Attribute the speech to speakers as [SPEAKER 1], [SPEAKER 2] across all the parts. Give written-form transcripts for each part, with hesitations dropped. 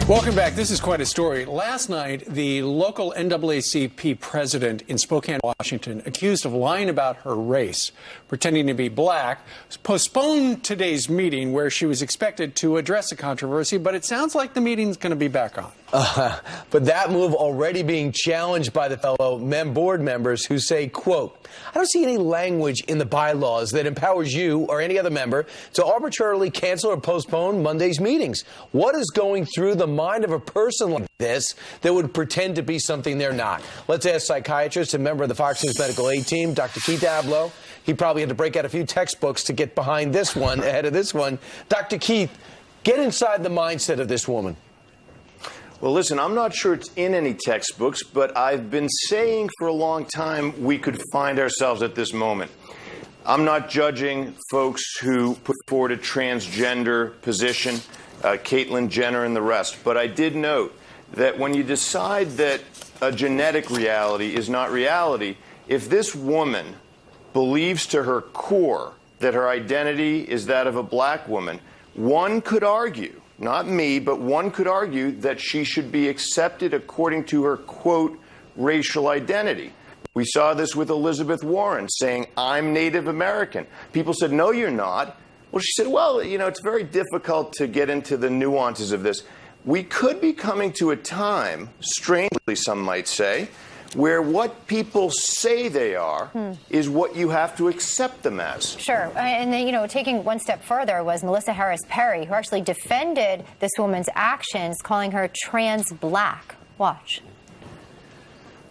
[SPEAKER 1] Welcome back. This is quite a story. Last night, the local NAACP president in Spokane, Washington, accused of lying about her race, pretending to be black, postponed today's meeting where she was expected to address the controversy, but it sounds like the meeting's going to be back on.
[SPEAKER 2] But that move already being challenged by the fellow board members who say, quote, I don't see any language in the bylaws that empowers you or any other member to arbitrarily cancel or postpone Monday's meetings. What is going through the mind of a person like this that would pretend to be something they're not? Let's ask psychiatrist and member of the Fox News Medical Aid team, Dr. Keith Ablow. He probably had to break out a few textbooks to get behind this one, ahead of this one. Dr. Keith, get inside the mindset of this woman.
[SPEAKER 3] Well, listen, I'm not sure it's in any textbooks, but I've been saying for a long time we could find ourselves at this moment. I'm not judging folks who put forward a transgender position, Caitlyn Jenner and the rest, but I did note that when you decide that a genetic reality is not reality, if this woman believes to her core that her identity is that of a black woman, one could argue, not me, but one could argue that she should be accepted according to her, quote, racial identity. We saw this with Elizabeth Warren saying, I'm Native American. People said, no, you're not. Well, she said, well, you know, it's very difficult to get into the nuances of this. We could be coming to a time, strangely some might say, where what people say they are is what you have to accept them as.
[SPEAKER 4] Sure. And then, you know, taking one step further was Melissa Harris Perry, who actually defended this woman's actions, calling her trans black. Watch.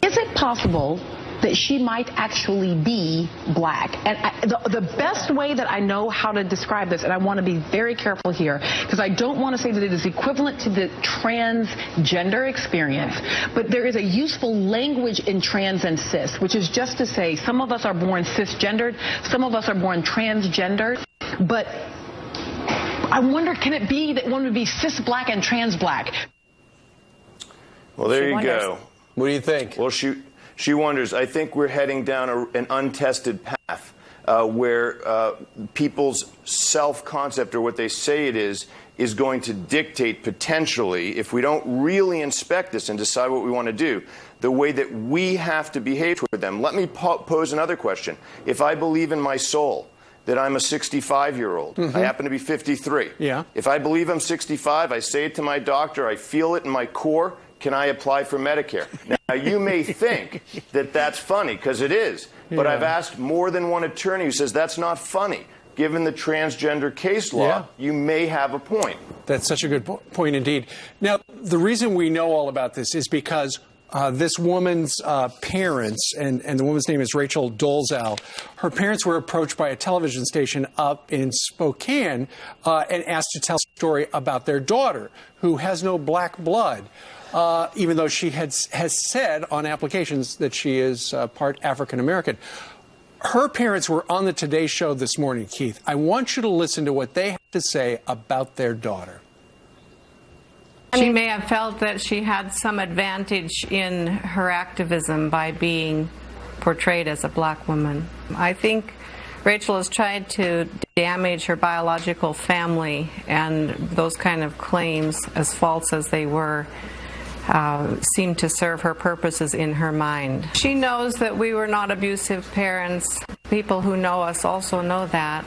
[SPEAKER 5] Is it possible that she might actually be black? And the best way that I know how to describe this, and I want to be very careful here, because I don't want to say that it is equivalent to the transgender experience, but there is a useful language in trans and cis, which is just to say some of us are born cisgendered, some of us are born transgendered, but I wonder, can it be that one would be cis black and trans black?
[SPEAKER 3] Well, there you go.
[SPEAKER 2] What do you think?
[SPEAKER 3] Well, she wonders. I think we're heading down an untested path where people's self-concept, or what they say it is going to dictate potentially, if we don't really inspect this and decide what we want to do, the way that we have to behave toward them. Let me pose another question. If I believe in my soul that I'm a 65-year-old, I happen to be 53.
[SPEAKER 1] Yeah.
[SPEAKER 3] If I believe I'm 65, I say it to my doctor, I feel it in my core, can I apply for Medicare? Now, you may think that that's funny, because it is. But I've asked more than one attorney who says that's not funny. Given the transgender case law, you may have a point.
[SPEAKER 1] That's such a good point indeed. Now, the reason we know all about this is because this woman's parents, and the woman's name is Rachel Dolezal, her parents were approached by a television station up in Spokane and asked to tell a story about their daughter, who has no black blood. Even though she has said on applications that she is part African-American. Her parents were on the Today Show this morning, Keith. I want you to listen to what they have to say about their daughter.
[SPEAKER 6] She may have felt that she had some advantage in her activism by being portrayed as a black woman. I think Rachel has tried to damage her biological family, and those kind of claims, as false as they were, seem to serve her purposes in her mind. She knows that we were not abusive parents. People who know us also know that.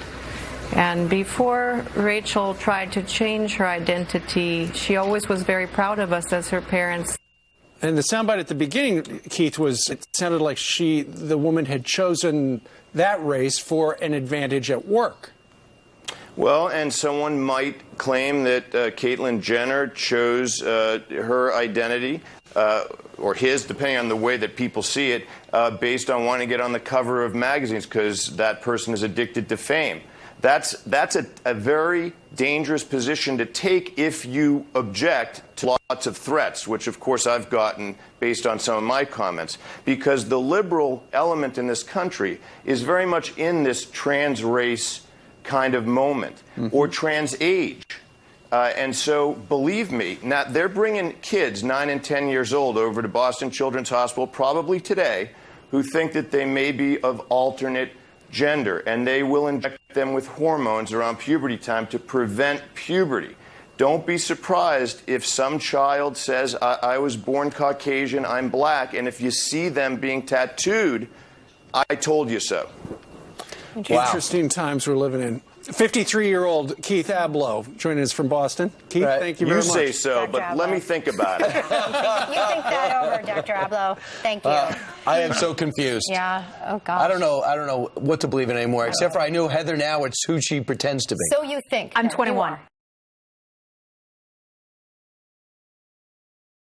[SPEAKER 6] And before Rachel tried to change her identity, she always was very proud of us as her parents.
[SPEAKER 1] And the soundbite at the beginning, Keith, it sounded like the woman had chosen that race for an advantage at work.
[SPEAKER 3] Well, and someone might claim that Caitlyn Jenner chose her identity, or his, depending on the way that people see it, based on wanting to get on the cover of magazines because that person is addicted to fame. That's a very dangerous position to take if you object to lots of threats, which, of course, I've gotten based on some of my comments, because the liberal element in this country is very much in this trans race kind of moment, or trans age. And so, believe me, now they're bringing kids 9 and 10 years old over to Boston Children's Hospital, probably today, who think that they may be of alternate gender, and they will inject them with hormones around puberty time to prevent puberty. Don't be surprised if some child says, I was born Caucasian, I'm black, and if you see them being tattooed, I told you so.
[SPEAKER 2] Wow.
[SPEAKER 1] Interesting times we're living in. 53-year-old Keith Ablow joining us from Boston. Keith,
[SPEAKER 2] Right.
[SPEAKER 1] thank you very much.
[SPEAKER 3] You say so,
[SPEAKER 4] Dr.
[SPEAKER 3] but
[SPEAKER 4] Ablow.
[SPEAKER 3] let me think about it.
[SPEAKER 4] You think that over, Dr. Ablow. Thank you.
[SPEAKER 2] I am so confused.
[SPEAKER 4] Yeah. Oh, gosh.
[SPEAKER 2] I don't know what to believe in anymore, except for I know Heather now, it's who she pretends to be.
[SPEAKER 4] So you think.
[SPEAKER 7] I'm
[SPEAKER 4] You
[SPEAKER 7] 21.
[SPEAKER 4] are.